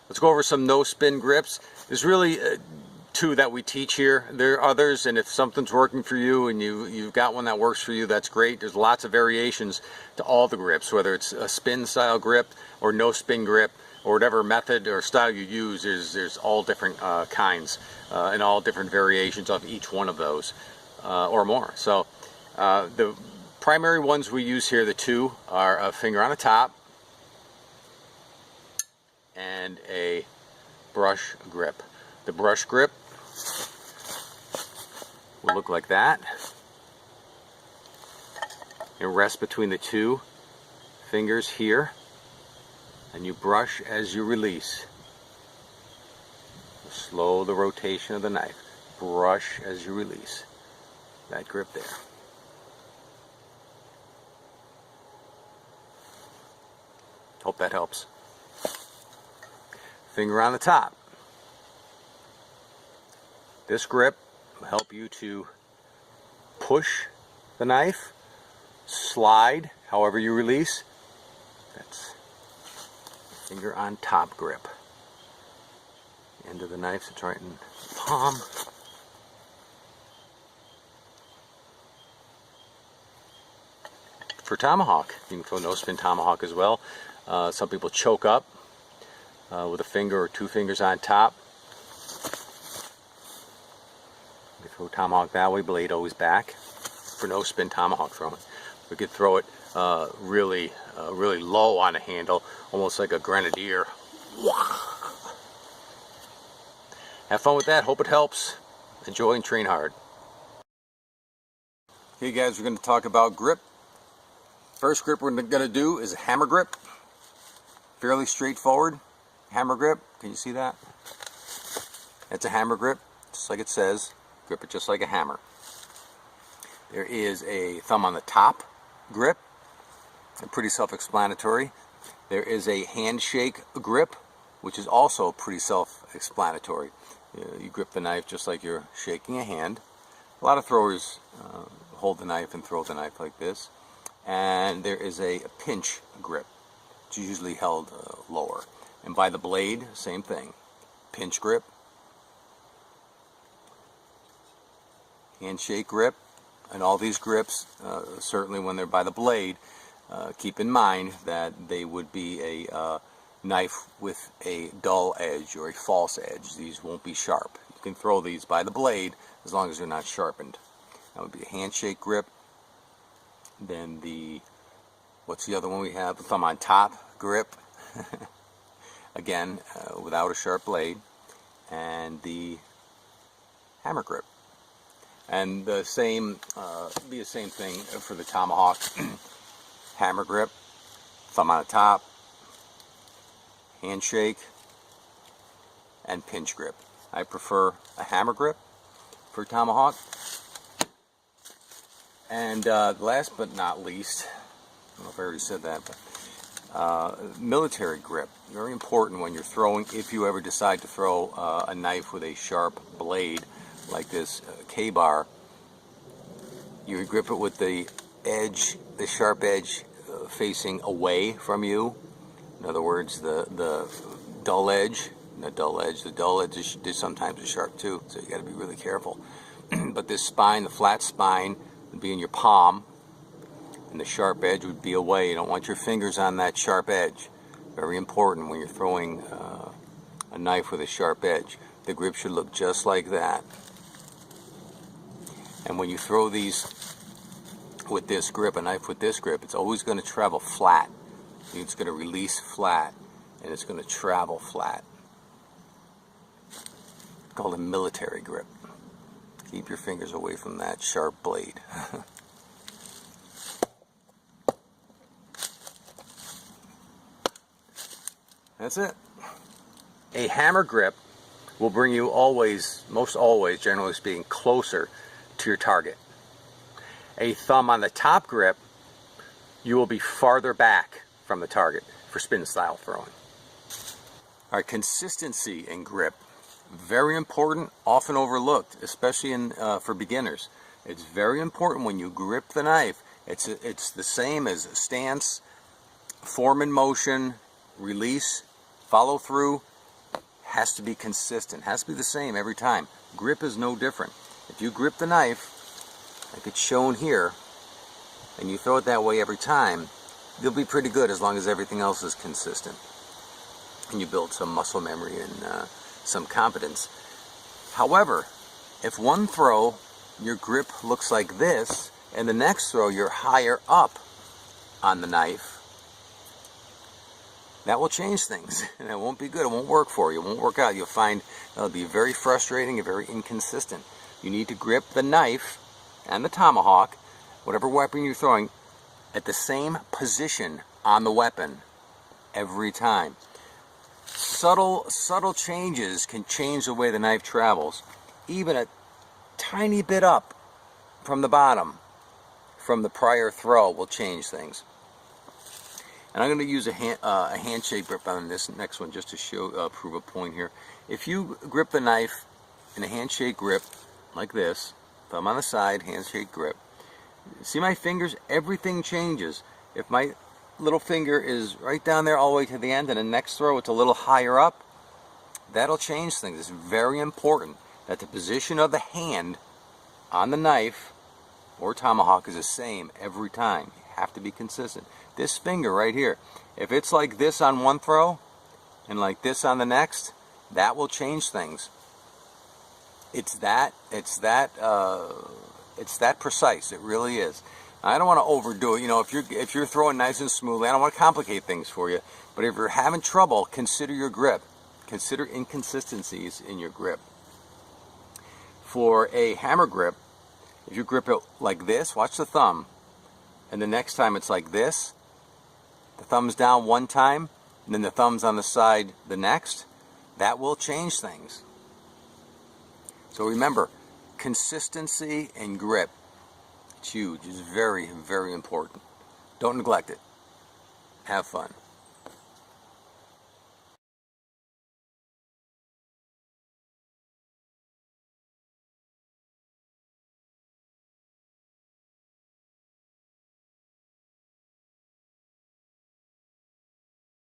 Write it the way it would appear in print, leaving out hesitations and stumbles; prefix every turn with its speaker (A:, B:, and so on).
A: Let's go over some no-spin grips. There's really two that we teach here. There are others, and if something's working for you and you've got one that works for you, that's great. There's lots of variations to all the grips, whether it's a spin style grip or no spin grip or whatever method or style you use. There's all different kinds and all different variations of each one of those or more. So the primary ones we use here, the two, are a finger on the top and a brush grip. The brush grip will look like that. It rests between the two fingers here, and you brush as you release. Slow the rotation of the knife. Brush as you release. That grip there. Hope that helps. Finger on the top. This grip will help you to push the knife, slide however you release. That's finger on top grip. End of the knife sits right in the palm. For tomahawk, you can throw no spin tomahawk as well. Some people choke up with a finger or two fingers on top. We throw tomahawk that way, blade always back. For no spin tomahawk throwing, we could throw it really low on a handle, almost like a grenadier. Have fun with that. Hope it helps. Enjoy and train hard. Hey guys, we're going to talk about grip. First grip we're going to do is a hammer grip. Fairly straightforward. Hammer grip. Can you see that? It's a hammer grip, just like it says. Grip it just like a hammer. There is a thumb on the top grip. Pretty self-explanatory. There is a handshake grip, which is also pretty self-explanatory. You grip the knife just like you're shaking a hand. A lot of throwers hold the knife and throw the knife like this. And there is a pinch grip, which is usually held lower. And by the blade, same thing. Pinch grip, handshake grip, and all these grips, certainly when they're by the blade, keep in mind that they would be a knife with a dull edge or a false edge. These won't be sharp. You can throw these by the blade as long as they're not sharpened. That would be a handshake grip. Then what's the other one we have? The thumb on top grip. Again, without a sharp blade. And the hammer grip. And the same, be the same thing for the tomahawk. Hammer grip, thumb on the top, handshake, and pinch grip. I prefer a hammer grip for tomahawk. And last but not least, I don't know if I already said that, but military grip. Very important when you're throwing, if you ever decide to throw a knife with a sharp blade like this K-bar, you would grip it with the edge, the sharp edge facing away from you. In other words, the dull edge, not dull edge, the dull edge is sometimes is sharp too, so you got to be really careful. But this spine, the flat spine, would be in your palm, and the sharp edge would be away. You don't want your fingers on that sharp edge. Very important when you're throwing a knife with a sharp edge. The grip should look just like that. And when you throw these with this grip, a knife with this grip, it's always going to travel flat. It's going to release flat, and it's going to travel flat. It's called a military grip. Keep your fingers away from that sharp blade. That's it. A hammer grip will bring you always, most always, generally speaking, closer to your target. A thumb on the top grip, you will be farther back from the target for spin style throwing. All right, consistency in grip. Very important, often overlooked, especially for beginners. It's very important when you grip the knife. It's the same as stance, form in motion, release, follow through. has to be consistent, has to be the same every time. Grip is no different. If you grip the knife, like it's shown here, and you throw it that way every time, you'll be pretty good as long as everything else is consistent. And you build some muscle memory and some competence. However, if one throw your grip looks like this, and the next throw you're higher up on the knife, that will change things, and it won't be good. It won't work for you. It won't work out. You'll find it'll be very frustrating and very inconsistent. You need to grip the knife and the tomahawk, whatever weapon you're throwing, at the same position on the weapon every time. Subtle changes can change the way the knife travels. Even a tiny bit up from the bottom from the prior throw will change things. And I'm going to use a handshake grip on this next one just to show prove a point here. If you grip the knife in a handshake grip like this, thumb on the side, handshake grip, see my fingers? Everything changes. If my little finger is right down there all the way to the end, and the next throw it's a little higher up, that'll change things. It's very important that the position of the hand on the knife or tomahawk is the same every time. You have to be consistent. This finger right here, if it's like this on one throw and like this on the next, that will change things. It's that precise. It really is. I don't want to overdo it. You know, if you're throwing nice and smoothly, I don't want to complicate things for you. But if you're having trouble, consider your grip. Consider inconsistencies in your grip. For a hammer grip, if you grip it like this, watch the thumb, and the next time it's like this, the thumb's down one time, and then the thumb's on the side the next, that will change things. So remember, consistency and grip, it's huge. It's very, very important. Don't neglect it. Have fun.